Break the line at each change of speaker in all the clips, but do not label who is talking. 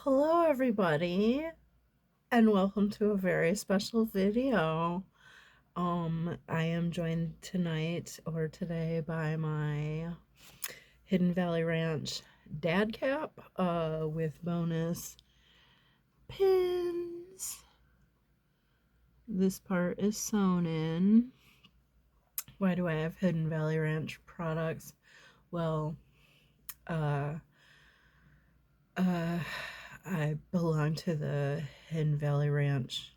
Hello everybody and welcome to a very special video. I am joined tonight or today by my Hidden Valley Ranch dad cap with bonus pins. This part is sewn in. Why do I have Hidden Valley Ranch products? Well, uh, uh, I belong to the Hidden Valley Ranch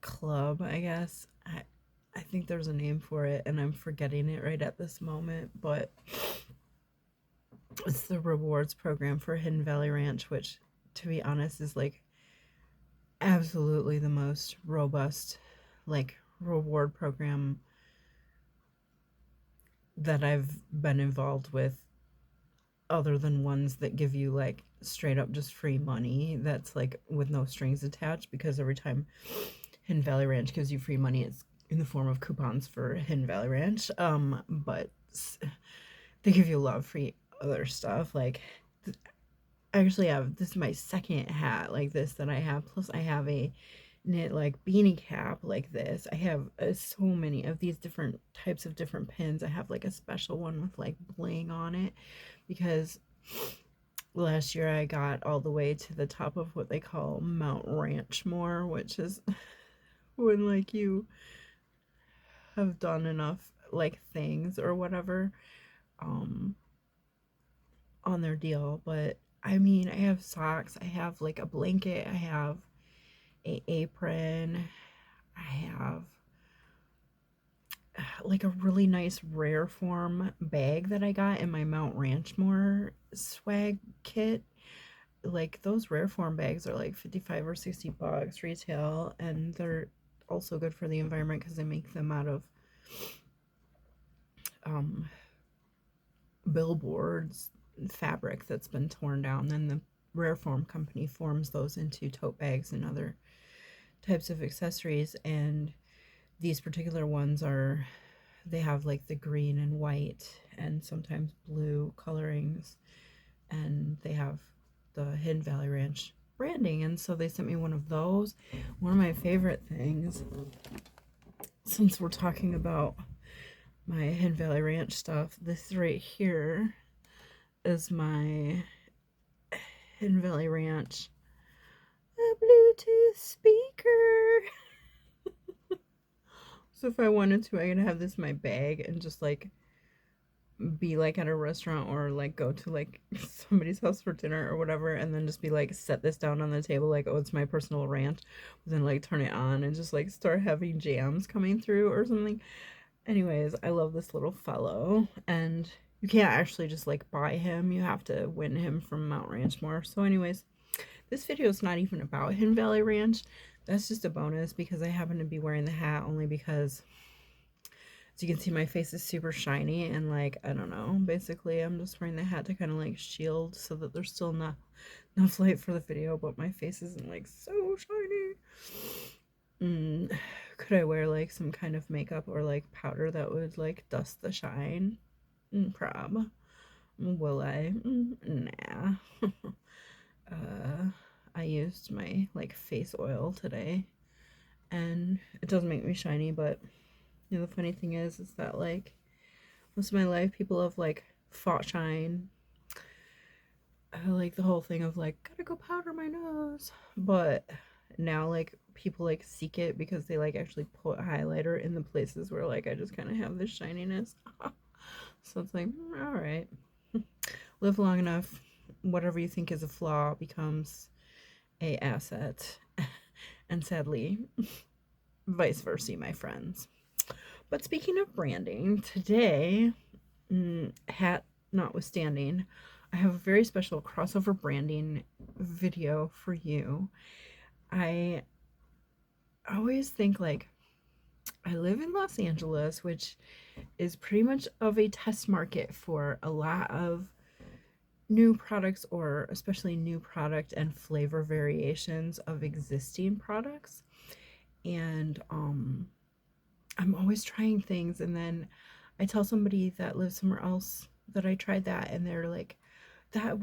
club, I guess. I think there's a name for it and I'm forgetting it right at this moment, but it's the rewards program for Hidden Valley Ranch, which to be honest is like absolutely the most robust like reward program that I've been involved with, other than ones that give you like straight up just free money that's like with no strings attached, because every time Hidden Valley Ranch gives you free money, it's in the form of coupons for Hidden Valley Ranch. But they give you a lot of free other stuff. Like, I actually have, this is my second hat like this that I have. Plus, I have a knit like beanie cap like this. I have so many of these different types of different pins. I have like a special one with like bling on it because last year I got all the way to the top of what they call Mount Ranchmore, which is when like you have done enough like things or whatever um on their deal. But I mean, I have socks, I have like a blanket, I have a apron, I have like a really nice rare form bag that I got in my Mount Ranchmore swag kit. Like those rare form bags are like 55 or 60 bucks retail, and they're also good for the environment because they make them out of um billboards fabric that's been torn down. Then the rare form company forms those into tote bags and other types of accessories. And these particular ones are, they have like the green and white and sometimes blue colorings, and they have the Hidden Valley Ranch branding. And so they sent me one of those. One of my favorite things, since we're talking about my Hidden Valley Ranch stuff, this right here is my Hidden Valley Ranch a Bluetooth speaker. So if I wanted to, I could have this in my bag and just like be like at a restaurant or like go to like somebody's house for dinner or whatever, and then just be like, set this down on the table like, oh, it's my personal ranch, but then like turn it on and just like start having jams coming through or something. Anyways, I love this little fellow, and you can't actually just like buy him, you have to win him from Mount Ranchmore. So anyways, this video is not even about Hidden Valley Ranch. That's just a bonus because I happen to be wearing the hat only because, as you can see, my face is super shiny, and like, I don't know, basically I'm just wearing the hat to kind of like shield so that there's still enough light for the video, but my face isn't like so shiny. Could I wear like some kind of makeup or like powder that would like dust the shine? Prob. Will I? Nah. I used my like face oil today, and it doesn't make me shiny, but you know, the funny thing is that like most of my life people have like fought shine. I like the whole thing of like, gotta go powder my nose. But now like people like seek it because they like actually put highlighter in the places where like I just kind of have this shininess. So it's like, all right, live long enough, whatever you think is a flaw becomes a asset. And sadly, vice versa, my friends. But speaking of branding, today, hat notwithstanding, I have a very special crossover branding video for you. I always think like, I live in Los Angeles, which is pretty much of a test market for a lot of new products, or especially new product and flavor variations of existing products. And I'm always trying things, and then I tell somebody that lives somewhere else that I tried that, and they're like, that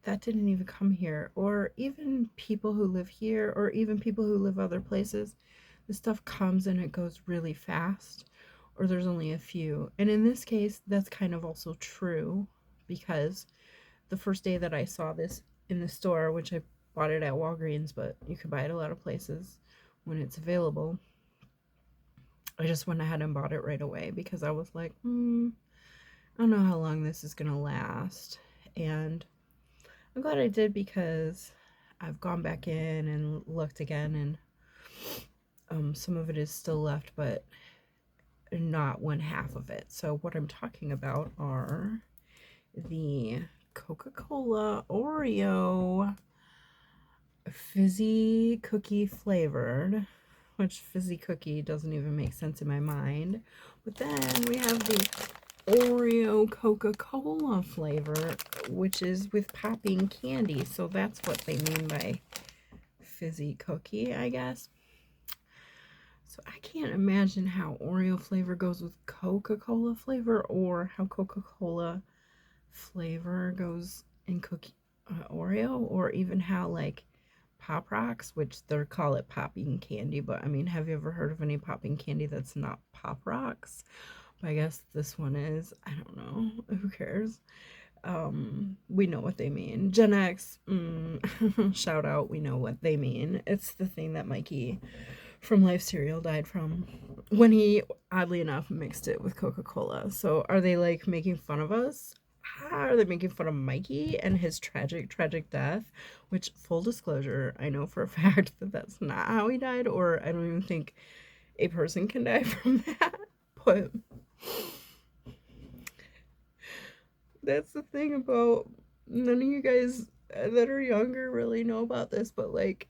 that didn't even come here, or even people who live here, or even people who live other places. The stuff comes and it goes really fast, or there's only a few. And in this case, that's kind of also true, because the first day that I saw this in the store, which I bought it at Walgreens, but you could buy it a lot of places when it's available, I just went ahead and bought it right away because I was like, I don't know how long this is gonna last. And I'm glad I did, because I've gone back in and looked again, and some of it is still left, but not one half of it. So what I'm talking about are the Coca-Cola Oreo fizzy cookie flavored, which fizzy cookie doesn't even make sense in my mind. But then we have the Oreo Coca-Cola flavor, which is with popping candy. So that's what they mean by fizzy cookie, I guess. So I can't imagine how Oreo flavor goes with Coca-Cola flavor, or how Coca-Cola flavor goes in cookie Oreo, or even how like Pop Rocks, which they call it popping candy, but I mean, have you ever heard of any popping candy that's not Pop Rocks? But I guess this one is. I don't know. Who cares? We know what they mean. Gen X, shout out, we know what they mean. It's the thing that Mikey from Life Cereal died from when he, oddly enough, mixed it with Coca-Cola. So are they like making fun of us? Are they making fun of Mikey and his tragic death? Which, full disclosure, I know for a fact that that's not how he died, or I don't even think a person can die from that. But that's the thing about, none of you guys that are younger really know about this, but like,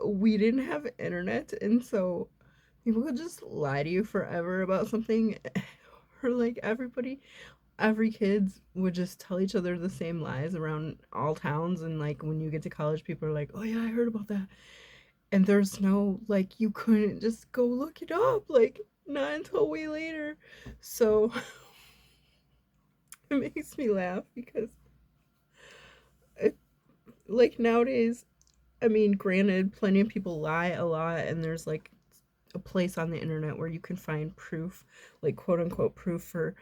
we didn't have internet, and so people could just lie to you forever about something. Or like, every kids would just tell each other the same lies around all towns, and like when you get to college, people are like, oh yeah, I heard about that. And there's no, like, you couldn't just go look it up, like, not until way later. So it makes me laugh because it, like, nowadays, I mean, granted, plenty of people lie a lot, and there's like a place on the internet where you can find proof, like quote unquote proof, for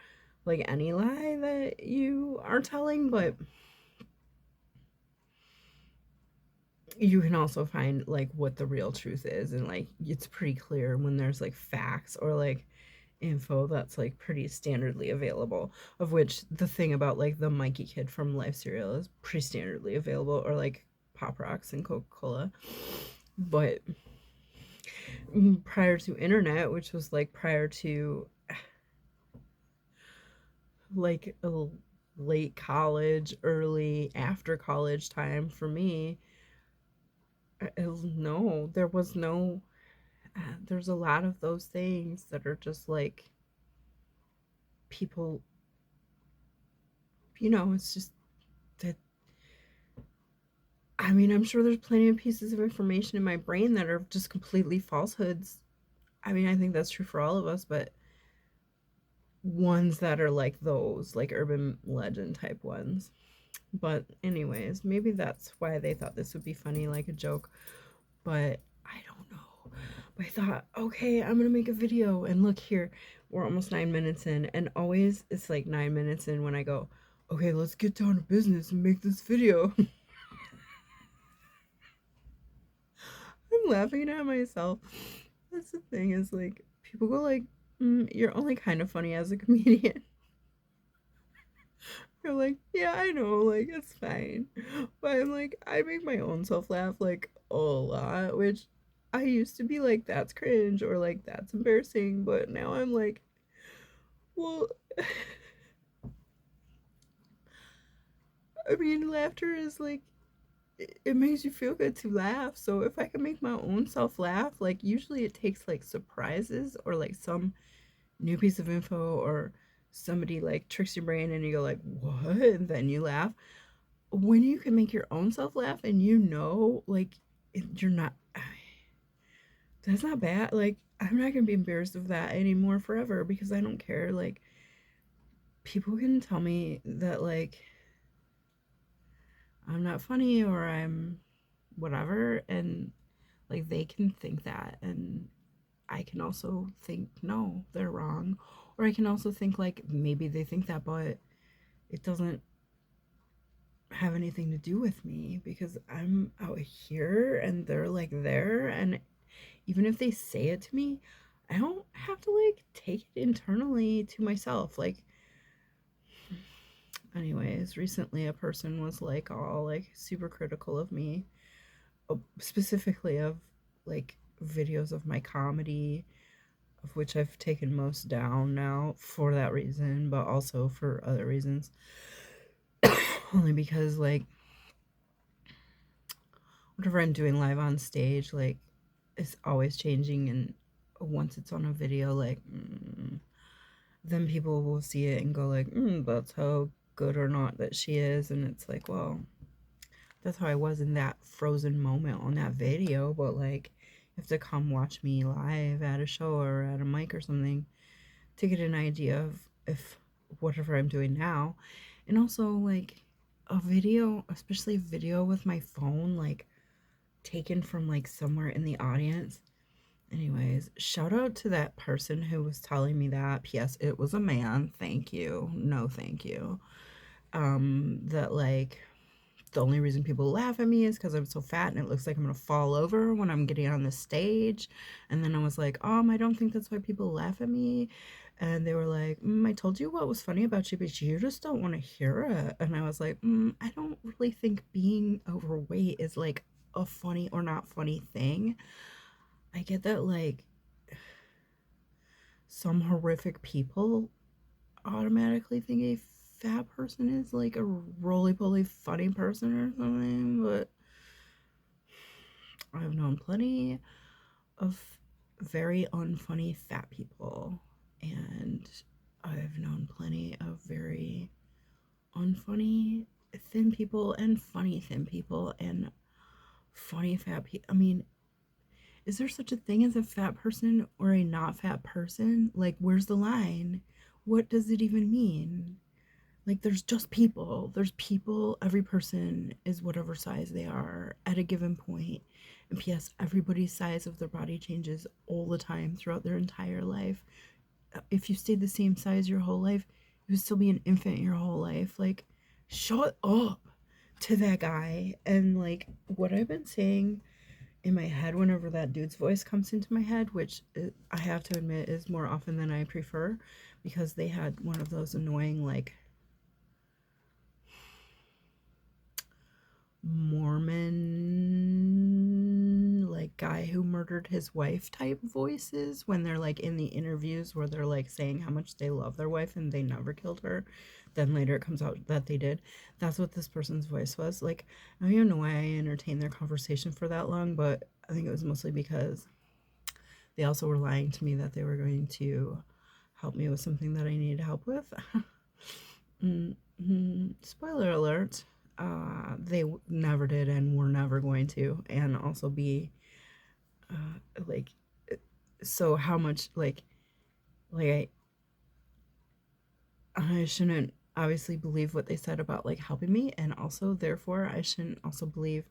like any lie that you are telling. But you can also find like what the real truth is, and like it's pretty clear when there's like facts or like info that's like pretty standardly available, of which the thing about like the Mikey kid from Life Cereal is pretty standardly available, or like Pop Rocks and Coca-Cola. But prior to internet, which was like prior to like a late college, early after college time for me, no, there was no, there's a lot of those things that are just like people, it's just that. I mean, I'm sure there's plenty of pieces of information in my brain that are just completely falsehoods. I mean, I think that's true for all of us, but ones that are like those, like urban legend type ones. But, anyways, maybe that's why they thought this would be funny, like a joke. But I don't know. But I thought, okay, I'm gonna make a video, and look here, we're almost 9 minutes in, and always it's like 9 minutes in when I go, okay, let's get down to business and make this video. I'm laughing at myself. That's the thing, is like, people go like, you're only kind of funny as a comedian. You're like, yeah, I know, like, it's fine. But I'm like, I make my own self laugh like a lot, which I used to be like, that's cringe, or like, that's embarrassing. But now I'm like, well, I mean, laughter is like, it makes you feel good to laugh. So if I can make my own self laugh, like, usually it takes like surprises, or like some new piece of info, or somebody like tricks your brain and you go like, what? And then you laugh. When you can make your own self laugh, and like, you're not, that's not bad. Like, I'm not gonna be embarrassed of that anymore forever, because I don't care. Like, people can tell me that, like, I'm not funny or I'm whatever, and like they can think that, and I can also think no, they're wrong, or I can also think like maybe they think that, but it doesn't have anything to do with me because I'm out here and they're like there, and even if they say it to me, I don't have to like take it internally to myself. Like, anyways, recently a person was like all like super critical of me, specifically of like videos of my comedy, of which I've taken most down now for that reason, but also for other reasons. Only because like whatever I'm doing live on stage, like it's always changing, and once it's on a video, like then people will see it and go like, that's how good or not that she is, and it's like, well, that's how I was in that frozen moment on that video, but like you have to come watch me live at a show or at a mic or something to get an idea of if whatever I'm doing now. And also like a video, especially a video with my phone like taken from like somewhere in the audience. Anyways, shout out to that person who was telling me that. P.S. It was a man. Thank you. No, thank you. That like the only reason people laugh at me is because I'm so fat and it looks like I'm gonna fall over when I'm getting on the stage. And then I was like, I don't think that's why people laugh at me. And they were like, I told you what was funny about you, but you just don't want to hear it. And I was like, I don't really think being overweight is like a funny or not funny thing. I get that like some horrific people automatically think a fat person is like a roly-poly funny person or something, but I've known plenty of very unfunny fat people, and I've known plenty of very unfunny thin people and funny thin people and funny fat people. I mean, is there such a thing as a fat person or a not fat person? Like, where's the line? What does it even mean? Like, there's just people. There's people. Every person is whatever size they are at a given point. And P.S., everybody's size of their body changes all the time throughout their entire life. If you stayed the same size your whole life, you would still be an infant your whole life. Like, shut up to that guy. And, like, what I've been saying in my head whenever that dude's voice comes into my head, which I have to admit is more often than I prefer, because they had one of those annoying, like, Mormon like guy who murdered his wife type voices when they're like in the interviews where they're like saying how much they love their wife and they never killed her. Then later it comes out that they did. That's what this person's voice was. Like, I don't even know why I entertained their conversation for that long, but I think it was mostly because they also were lying to me that they were going to help me with something that I needed help with. Spoiler alert, they never did and were never going to. And also be like, so how much like I shouldn't obviously believe what they said about like helping me, and also therefore I shouldn't also believe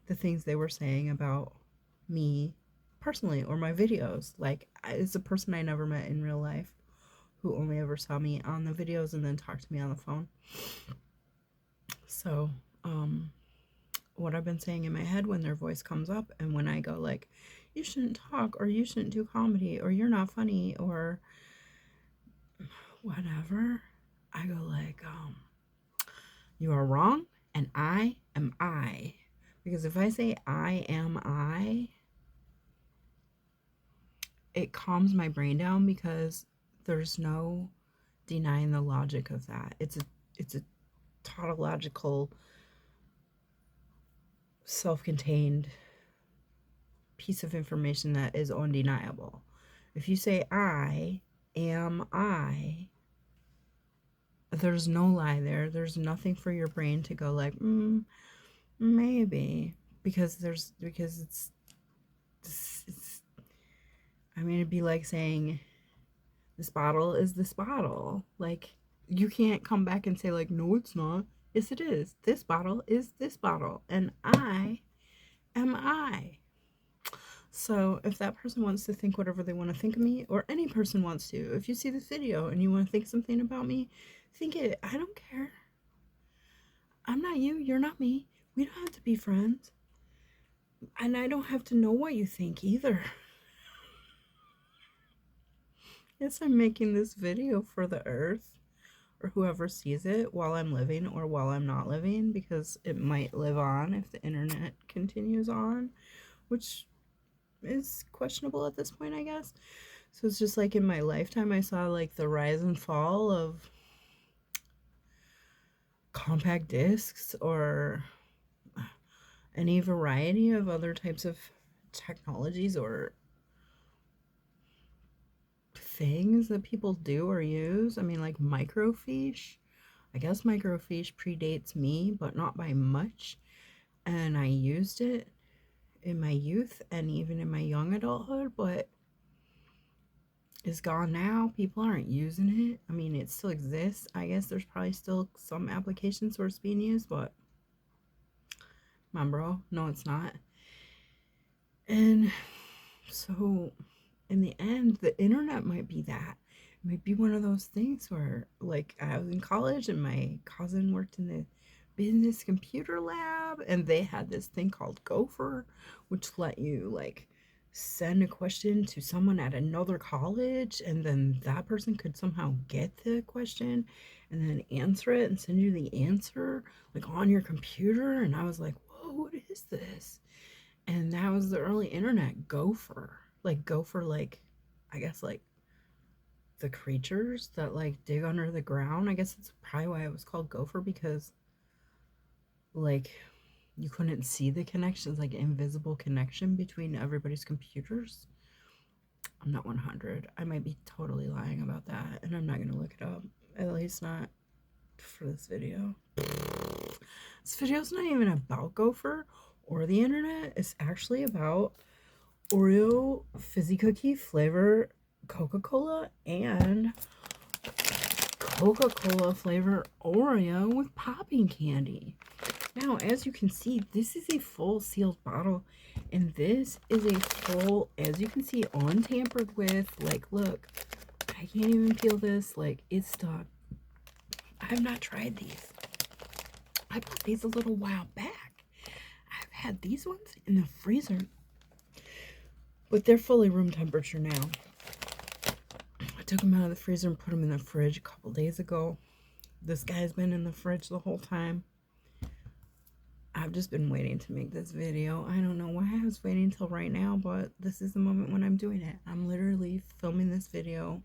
the things they were saying about me personally or my videos. Like, it's a person I never met in real life who only ever saw me on the videos and then talked to me on the phone. So, what I've been saying in my head when their voice comes up and when I go like, you shouldn't talk or you shouldn't do comedy or you're not funny or whatever, I go like, you are wrong and I am I. Because if I say I am I, it calms my brain down because there's no denying the logic of that. It's a tautological, self-contained piece of information that is undeniable. If you say I am I, there's no lie there. There's nothing for your brain to go like, maybe, because it's I mean, it'd be like saying this bottle is this bottle. Like, you can't come back and say like, no, it's not. Yes, it is. This bottle is this bottle, and I am I. So if that person wants to think whatever they want to think of me, or any person wants to, if you see this video and you want to think something about me, think it. I don't care. I'm not you. You're not me. We don't have to be friends. And I don't have to know what you think either. Yes, I'm making this video for the earth or whoever sees it while I'm living or while I'm not living, because it might live on if the internet continues on, which is questionable at this point, I guess. So it's just like in my lifetime, I saw like the rise and fall of compact discs or any variety of other types of technologies or things that people do or use. I mean, like microfiche. I guess microfiche predates me, but not by much. And I used it in my youth and even in my young adulthood, but it's gone now. People aren't using it. I mean, it still exists. I guess there's probably still some applications where it's being used, but come on, bro. No, it's not. And so, in the end, the internet might be that. It might be one of those things where, like, I was in college and my cousin worked in the business computer lab, and they had this thing called Gopher, which let you, like, send a question to someone at another college, and then that person could somehow get the question and then answer it and send you the answer, like, on your computer. And I was like, whoa, what is this? And that was the early internet. Gopher, like, I guess, like, the creatures that like dig under the ground. I guess that's probably why it was called Gopher, because like you couldn't see the connections, like invisible connection between everybody's computers. I'm not 100. I might be totally lying about that, and I'm not going to look it up. At least not for this video. This video's not even about Gopher or the internet. It's actually about Oreo Fizzy Cookie flavor Coca-Cola and Coca-Cola flavor Oreo with popping candy. Now, as you can see, this is a full sealed bottle, and this is a full, as you can see, untampered with. Like, look, I can't even peel this. Like, it's stuck. I have not tried these. I bought these a little while back. I've had these ones in the freezer, but they're fully room temperature now. I took them out of the freezer and put them in the fridge a couple days ago. This guy's been in the fridge the whole time. I've just been waiting to make this video. I don't know why I was waiting until right now, but this is the moment when I'm doing it. I'm literally filming this video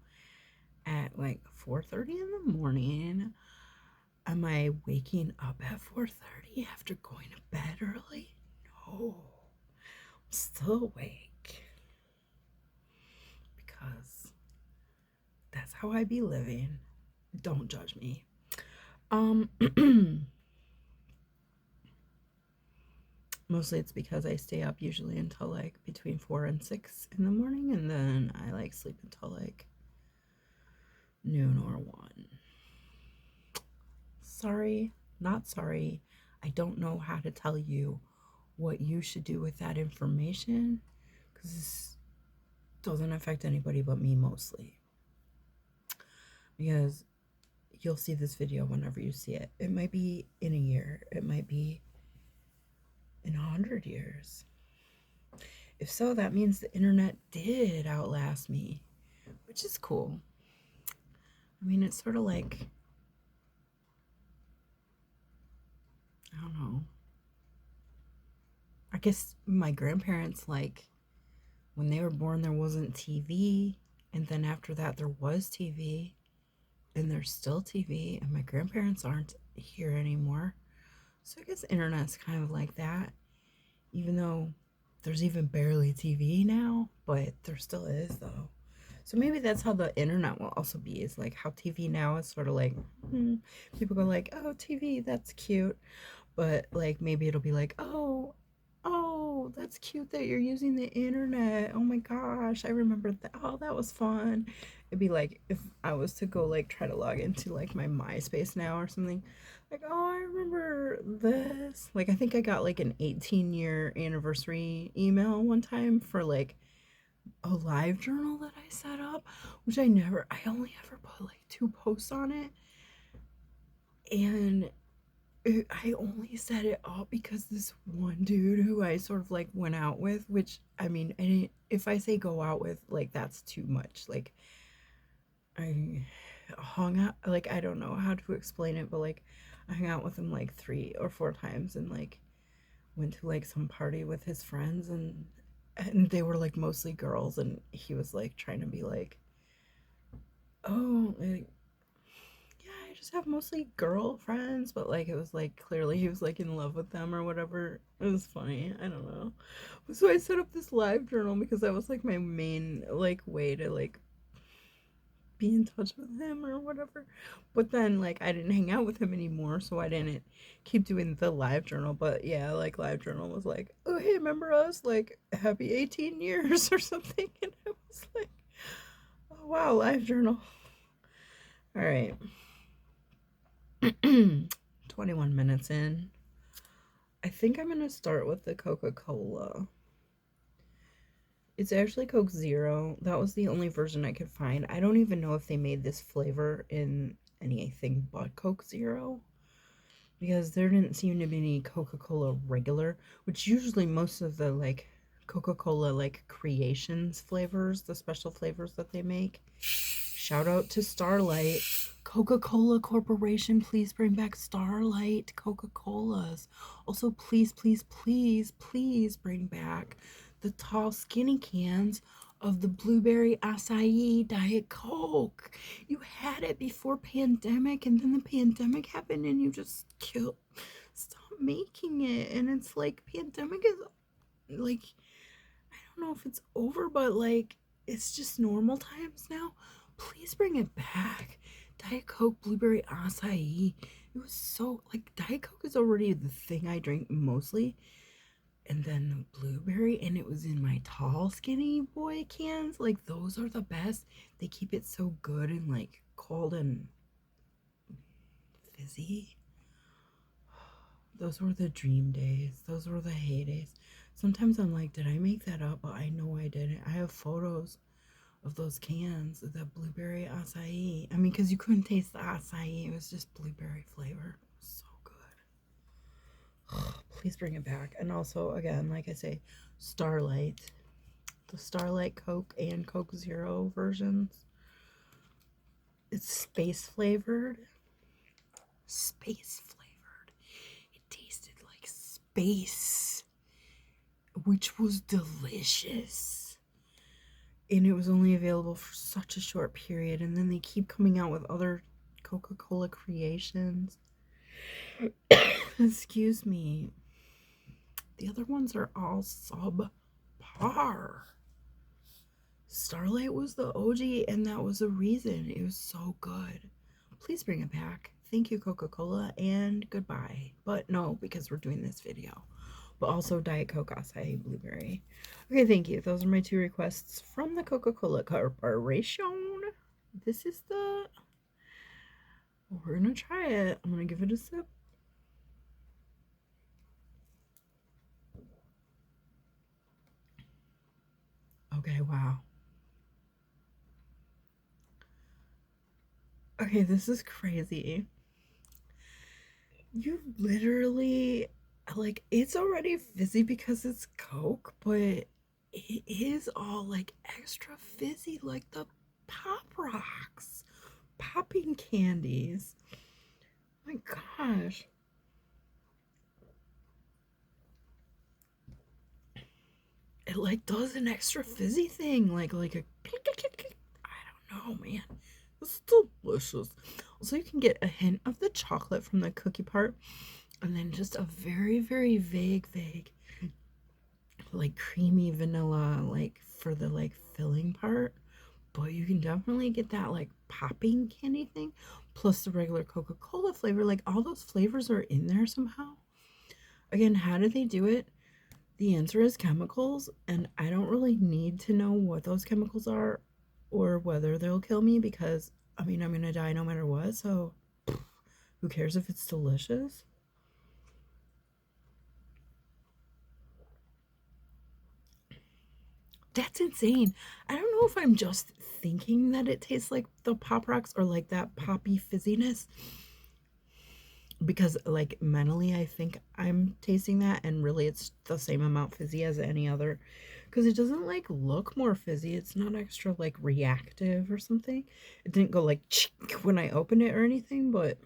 at like 4:30 in the morning. Am I waking up at 4:30 after going to bed early? No. I'm still awake. Because that's how I be living. Don't judge me. Mostly it's because I stay up usually until like between 4 and 6 in the morning, and then I like sleep until like noon or 1. Sorry, not sorry. I don't know how to tell you what you should do with that information, because this doesn't affect anybody but me mostly. Because you'll see this video whenever you see it. It might be in a year. It might be in 100 years. If so, that means the internet did outlast me, which is cool. I mean, it's sort of like, I don't know. I guess my grandparents, like, when they were born, there wasn't TV. And then after that, there was TV. And there's still TV. And my grandparents aren't here anymore. So I guess internet's kind of like that. Even though there's even barely TV now. But there still is, though. So maybe that's how the internet will also be. Is like how TV now is sort of like, people go like, oh, TV, that's cute. But like maybe it'll be like, oh, that's cute that you're using the internet. Oh my gosh, I remember that. Oh, that was fun. it'd be like if I was to go like try to log into like my MySpace now or something, like, oh, I remember this. Like, I think I got like an 18-year anniversary email one time for like a live journal that I set up, which I only ever put like 2 posts on it. And I only set it up because this one dude who I sort of like went out with, which I mean, if I say go out with, like, that's too much. Like, I hung out, like, I don't know how to explain it, but like, I hung out with him like 3 or 4 times and like went to like some party with his friends, and they were like mostly girls, and he was like trying to be like, oh, like, yeah, I just have mostly girlfriends, but like it was like clearly he was like in love with them or whatever. It was funny. I don't know. So I set up this live journal because that was like my main like way to like be in touch with him or whatever. But then like I didn't hang out with him anymore, so I didn't keep doing the live journal. But yeah, like live journal was like, oh hey, remember us? Like happy 18 years or something. And I was like, oh wow, live journal. All right. 21 minutes in. I think I'm gonna start with the Coca-Cola. It's actually Coke Zero. That was the only version I could find. I don't even know if they made this flavor in anything but Coke Zero, because there didn't seem to be any Coca-Cola regular, which usually most of the like Coca-Cola like creations flavors, the special flavors that they make. Shout out to Starlight. Coca-Cola Corporation, please bring back Starlight Coca-Colas. Also, please, please, please, please bring back the tall, skinny cans of the blueberry acai Diet Coke. You had it before pandemic, and then the pandemic happened, and you just stop making it. And it's like pandemic is like, I don't know if it's over, but like it's just normal times now. Please bring it back. Diet Coke blueberry acai. It was so like Diet Coke is already the thing I drink mostly. And then the blueberry, and it was in my tall skinny boy cans. Like those are the best. They keep it so good and like cold and fizzy. Those were the dream days. Those were the heydays. Sometimes I'm like, did I make that up? But I know I didn't. I have photos of those cans, the blueberry acai. I mean, because you couldn't taste the acai, it was just blueberry flavor. It was so good. Please bring it back. And also, again, like I say, Starlight. The Starlight Coke and Coke Zero versions. It's space flavored. Space flavored. It tasted like space, which was delicious. And it was only available for such a short period, and then they keep coming out with other Coca-Cola creations. Excuse me. The other ones are all subpar. Starlight was the OG, and that was the reason. It was so good. Please bring it back. Thank you, Coca-Cola, and goodbye. But no, because we're doing this video. But also Diet Coke acai blueberry. Okay, thank you. Those are my 2 requests from the Coca-Cola Corporation. This is the... We're gonna try it. I'm gonna give it a sip. Okay, wow. Okay, this is crazy. You literally, like, it's already fizzy because it's Coke, but it is all like extra fizzy, like the Pop Rocks, popping candies. My gosh. It like does an extra fizzy thing, like a I don't know, man. It's delicious. Also, you can get a hint of the chocolate from the cookie part, and then just a very, very vague, like creamy vanilla, like for the like filling part. But you can definitely get that like popping candy thing, plus the regular Coca-Cola flavor. Like all those flavors are in there somehow. Again, how did they do it? The answer is chemicals, and I don't really need to know what those chemicals are. or whether they'll kill me, because I mean, I'm gonna die no matter what, so who cares if it's delicious? That's insane. I don't know if I'm just thinking that it tastes like the Pop Rocks or like that poppy fizziness, because like mentally I think I'm tasting that, and really it's the same amount fizzy as any other, because it doesn't like look more fizzy. It's not extra like reactive or something. It didn't go like when I opened it or anything, but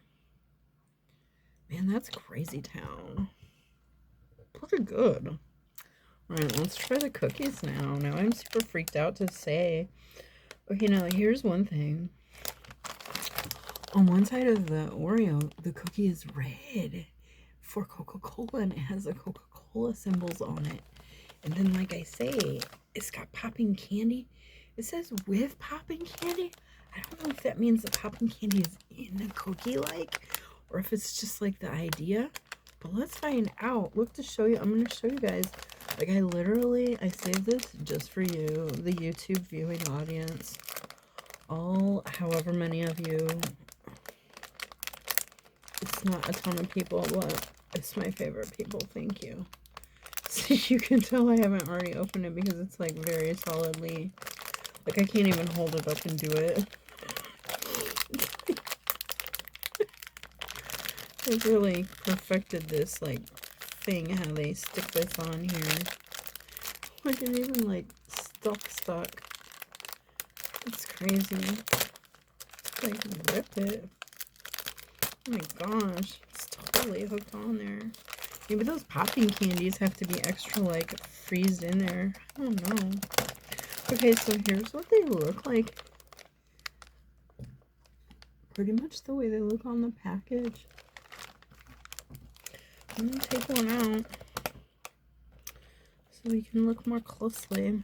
man, that's crazy town. Pretty good. All right, let's try the cookies now. Now I'm super freaked out to say. Okay, now here's one thing. On one side of the Oreo, the cookie is red for Coca-Cola, and it has the Coca-Cola symbols on it. And then, like I say, it's got popping candy. It says with popping candy. I don't know if that means the popping candy is in the cookie, like, or if it's just like the idea. But let's find out. Look, to show you, I'm going to show you guys. Like, I saved this just for you, the YouTube viewing audience. All, however many of you. It's not a ton of people, but it's my favorite people. Thank you. So you can tell I haven't already opened it because it's like very solidly, like I can't even hold it up and do it. They've really perfected this like thing, how they stick this on here. Like it even like stuck. It's crazy. Like rip it. Oh my gosh, it's totally hooked on there. Maybe those popping candies have to be extra like freezed in there. I don't know. Okay, so here's what they look like. Pretty much the way they look on the package. I'm gonna take one out so we can look more closely.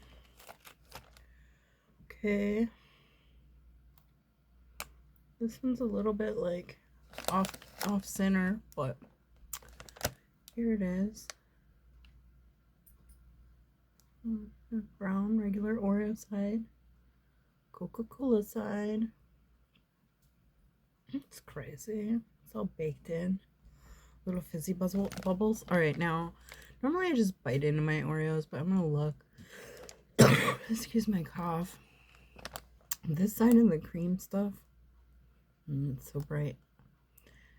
Okay. This one's a little bit like off center, but here it is. Brown regular Oreo side, Coca-Cola side. It's crazy. It's all baked in. Little fizzy bubbles. All right, now, normally I just bite into my Oreos, but I'm gonna look. Excuse my cough. This side of the cream stuff, it's so bright.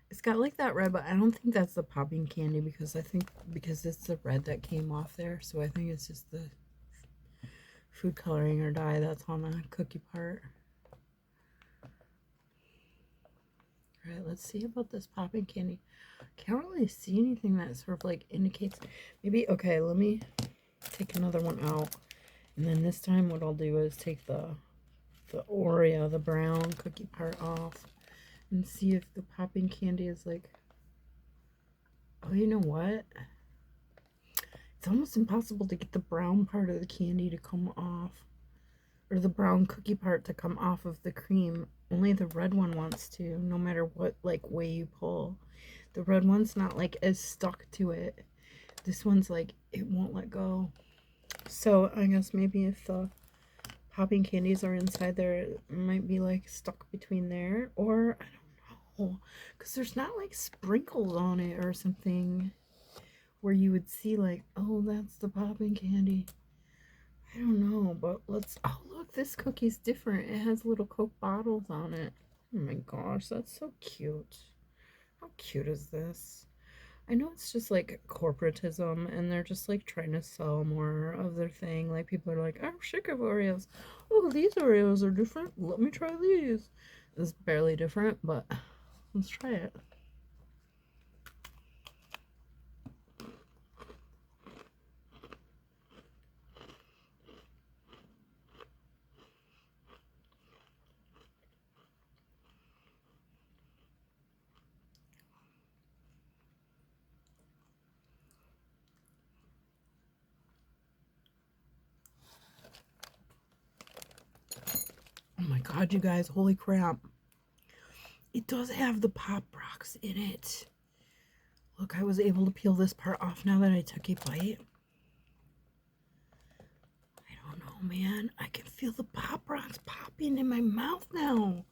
It's got like that red, but I don't think that's the popping candy, because it's the red that came off there. So I think it's just the food coloring or dye that's on the cookie part. All right, let's see about this popping candy. Can't really see anything that sort of like indicates. Maybe, okay, let me take another one out. And then this time what I'll do is take the Oreo, the brown cookie part off, and see if the popping candy is like, oh, you know what? It's almost impossible to get the brown part of the candy to come off, or the brown cookie part to come off of the cream. Only the red one wants to, no matter what like way you pull. The red one's not like as stuck to it. This one's like, it won't let go. So I guess maybe if the popping candies are inside there, it might be like stuck between there, or I don't know, because there's not like sprinkles on it or something where you would see like, oh, that's the popping candy. I don't know, but let's, oh look, this cookie's different. It has little Coke bottles on it. Oh my gosh, that's so cute. How cute is this? I know it's just like corporatism, and they're just like trying to sell more of their thing. Like people are like, I'm sick of Oreos. Oh, these Oreos are different. Let me try these. It's barely different, but let's try it. Oh my god, you guys, holy crap. It does have the Pop Rocks in it. Look, I was able to peel this part off now that I took a bite. I don't know Oh man, I can feel the Pop Rocks popping in my mouth now.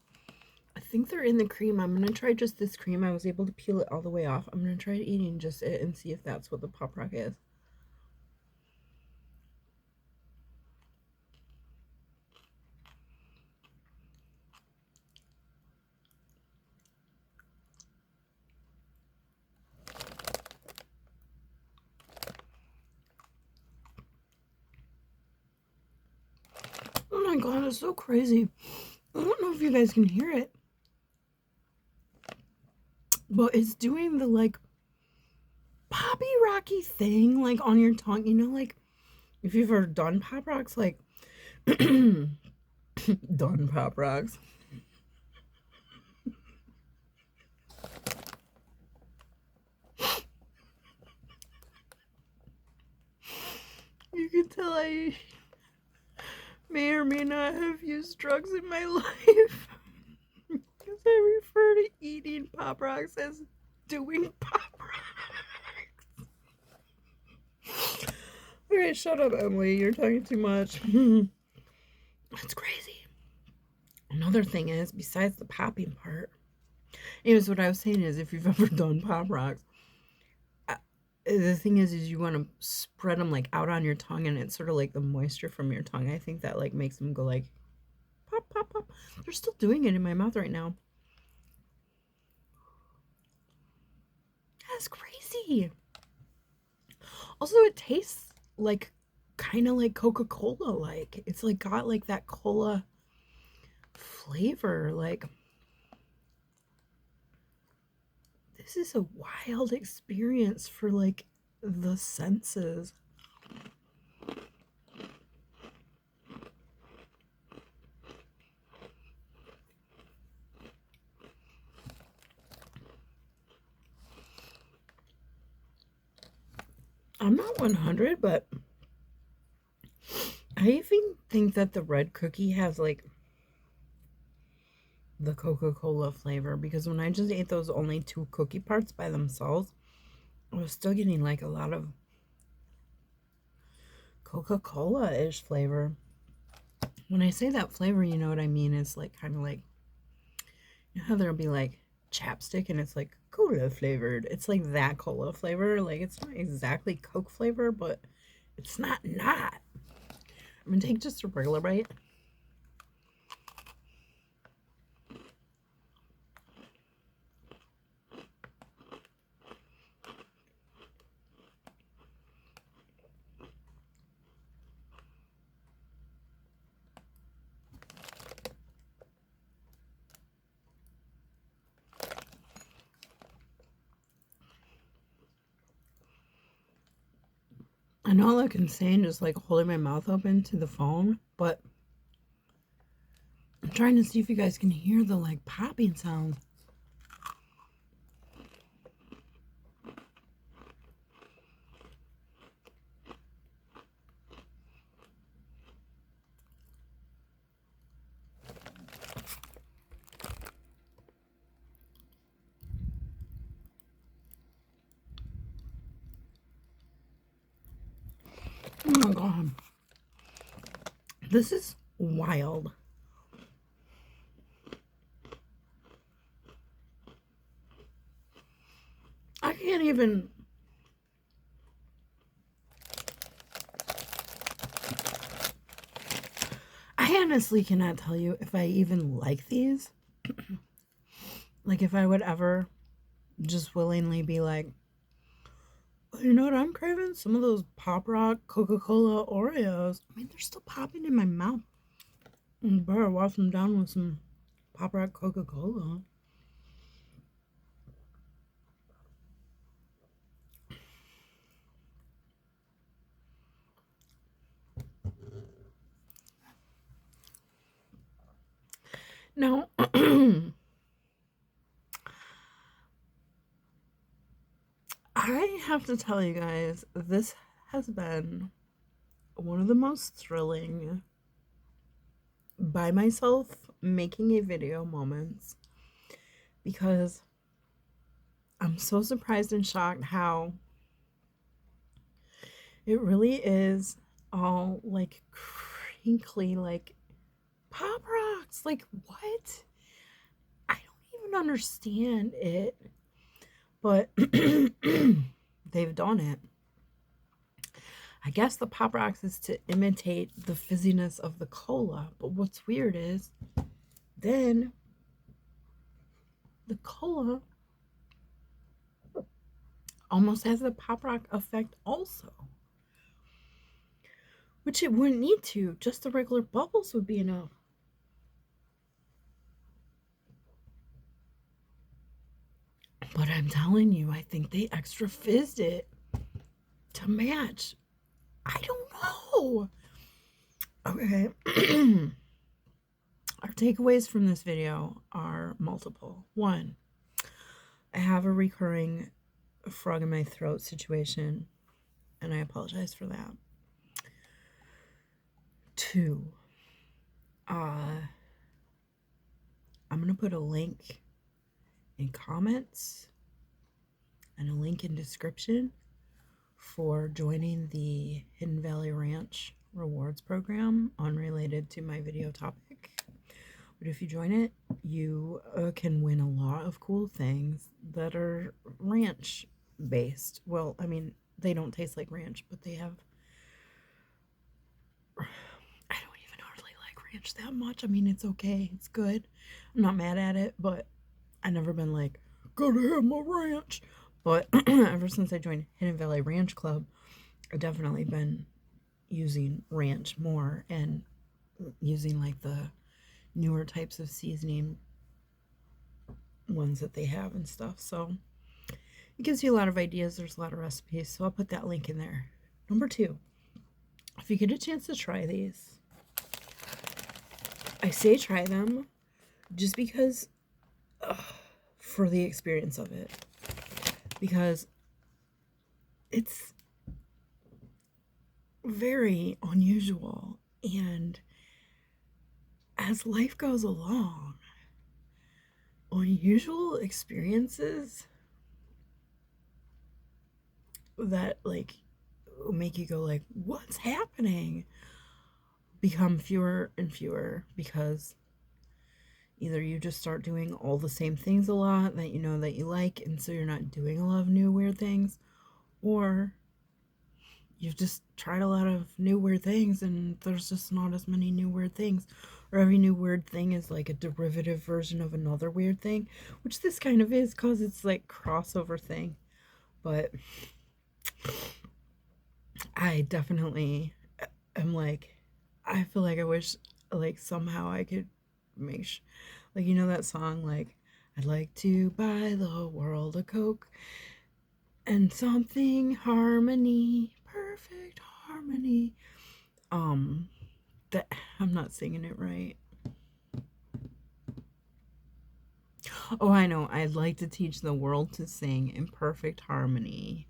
I think they're in the cream. I'm gonna try just this cream. I was able to peel it all the way off. I'm gonna try eating just it and see if that's what the Pop Rock is. Oh my god, it's so crazy. I don't know if you guys can hear it, but it's doing the like poppy rocky thing like on your tongue. You know, like if you've ever done Pop Rocks, like done Pop Rocks. You can tell I may or may not have used drugs in my life. Because I refer to eating Pop Rocks as doing Pop Rocks. Alright, shut up, Emily. You're talking too much. That's crazy. Another thing is, besides the popping part, anyways, what I was saying is if you've ever done Pop Rocks, the thing is you want to spread them like out on your tongue, and it's sort of like the moisture from your tongue. I think that like makes them go like pop, pop, pop. They're still doing it in my mouth right now. That's crazy. Also, it tastes like kind of like Coca-Cola. Like it's like got like that cola flavor. Like this is a wild experience for like the senses. I'm not 100, but I even think that the red cookie has like the Coca-Cola flavor, because when I just ate those only two cookie parts by themselves, I was still getting like a lot of Coca-Cola-ish flavor. When I say that flavor, you know what I mean? It's like kind of like, you know how there'll be like chapstick and it's like cola flavored. It's like that cola flavor. Like it's not exactly Coke flavor, but it's not. I'm gonna take just a regular bite. I know I look insane just like holding my mouth open to the phone, but I'm trying to see if you guys can hear the like popping sound. Oh my god. This is wild. I can't even. I honestly cannot tell you if I even like these. Like, if I would ever just willingly be like, well, you know what I'm craving? Some of those Pop Rock Coca-Cola Oreos. I mean, they're still popping in my mouth. And better wash them down with some Pop Rock Coca-Cola. Now, I have to tell you guys, this has been one of the most thrilling by myself making a video moments, because I'm so surprised and shocked how it really is all like twinkly, like, Pop Rocks. Like, what? I don't even understand it. But they've done it. I guess the Pop Rocks is to imitate the fizziness of the cola. But what's weird is then the cola almost has the Pop Rock effect also. Which it wouldn't need to. Just the regular bubbles would be enough. But I'm telling you, I think they extra fizzed it to match. I don't know. Okay. Our takeaways from this video are multiple. One, I have a recurring frog in my throat situation, and I apologize for that. Two, I'm going to put a link in comments and a link in description for joining the Hidden Valley Ranch rewards program unrelated to my video topic. But if you join it, you can win a lot of cool things that are ranch based. Well, I mean, they don't taste like ranch, but they have, I don't even hardly like ranch that much. I mean, it's okay, it's good. I'm not mad at it, but I've never been like, gotta have my ranch. But ever since I joined Hidden Valley Ranch Club, I've definitely been using ranch more and using like the newer types of seasoning ones that they have and stuff. So it gives you a lot of ideas. There's a lot of recipes. So I'll put that link in there. Number two, if you get a chance to try these, I say try them just because for the experience of it. Because it's very unusual, and as life goes along, unusual experiences that like make you go like, what's happening, become fewer and fewer, because either you just start doing all the same things a lot that you know that you like, and so you're not doing a lot of new weird things, or you've just tried a lot of new weird things and there's just not as many new weird things, or every new weird thing is like a derivative version of another weird thing, which this kind of is because it's like crossover thing. But I definitely am like, I feel like I wish like somehow I could make like, you know that song, like, I'd like to buy the world a Coke and something harmony, perfect harmony. That I'm not singing it right. Oh, I know. I'd like to teach the world to sing in perfect harmony.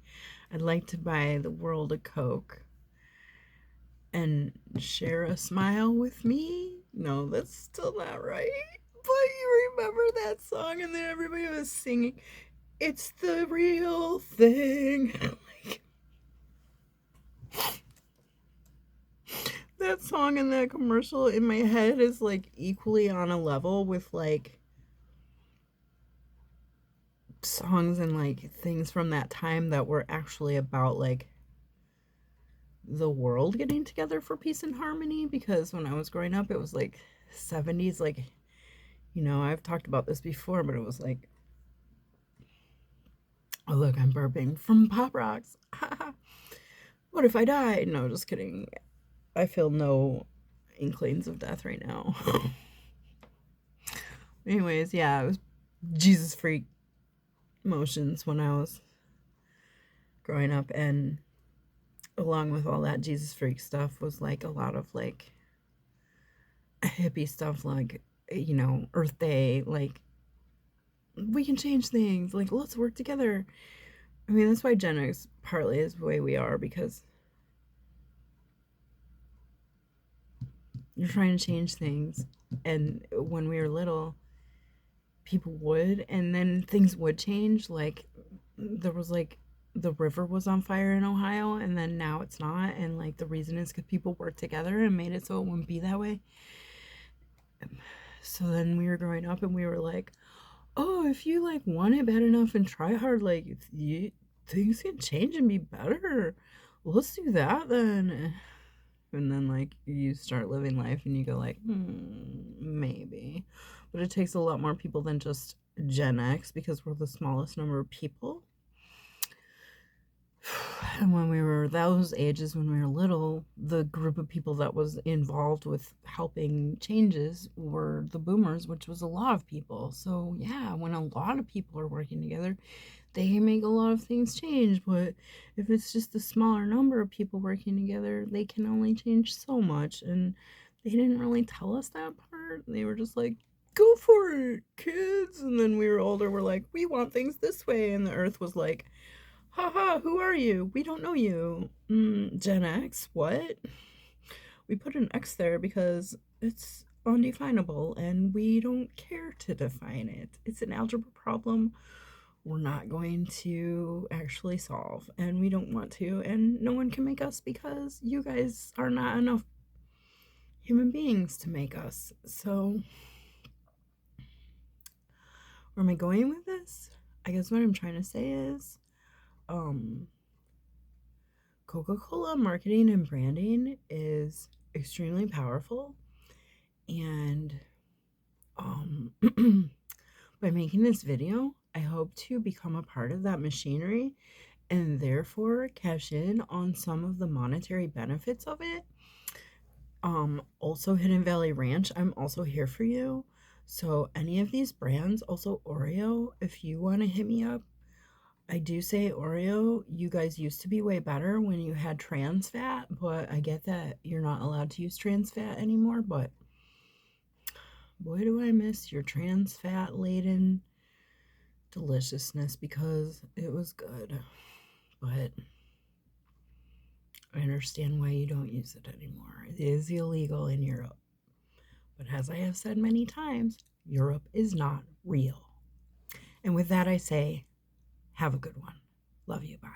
I'd like to buy the world a Coke and share a smile with me. No, that's still not right. But you remember that song, and then everybody was singing, it's the real thing. Like, that song and that commercial in my head is like equally on a level with like songs and like things from that time that were actually about like the world getting together for peace and harmony. Because when I was growing up, it was like 70s, like, you know, I've talked about this before, but it was like, oh look, I'm burping from Pop Rocks. What if I died? No, just kidding. I feel no inklings of death right now. Anyways, yeah, it was Jesus freak motions when I was growing up, and along with all that Jesus freak stuff was like a lot of like hippie stuff, like, you know, Earth Day, like, we can change things, like, let's work together. I mean, that's why Gen X partly is the way we are, because you're trying to change things, and when we were little, people would, and then things would change. Like, there was like the river was on fire in Ohio, and then now it's not, and like the reason is because people worked together and made it so it wouldn't be that way. So then we were growing up and we were like, oh, if you like want it bad enough and try hard, like things can change and be better. Let's do that then. And then like you start living life and you go like, maybe. But it takes a lot more people than just Gen X because we're the smallest number of people. And when we were those ages, when we were little, the group of people that was involved with helping changes were the boomers, which was a lot of people. So yeah, when a lot of people are working together, they can make a lot of things change. But if it's just a smaller number of people working together, they can only change so much. And they didn't really tell us that part. They were just like, go for it, kids. And then we were older, we're like, we want things this way. And the earth was like, haha, who are you? We don't know you. Gen X, what? We put an X there because it's undefinable and we don't care to define it. It's an algebra problem we're not going to actually solve, and we don't want to, and no one can make us because you guys are not enough human beings to make us. So, where am I going with this? I guess what I'm trying to say is, Coca-Cola marketing and branding is extremely powerful, and by making this video, I hope to become a part of that machinery and therefore cash in on some of the monetary benefits of it. Also Hidden Valley Ranch, I'm also here for you. So any of these brands, also Oreo, if you want to hit me up, I do say Oreo, you guys used to be way better when you had trans fat, but I get that you're not allowed to use trans fat anymore, but boy do I miss your trans fat laden deliciousness because it was good. But I understand why you don't use it anymore. It is illegal in Europe. But as I have said many times, Europe is not real. And with that, I say, have a good one. Love you. Bye.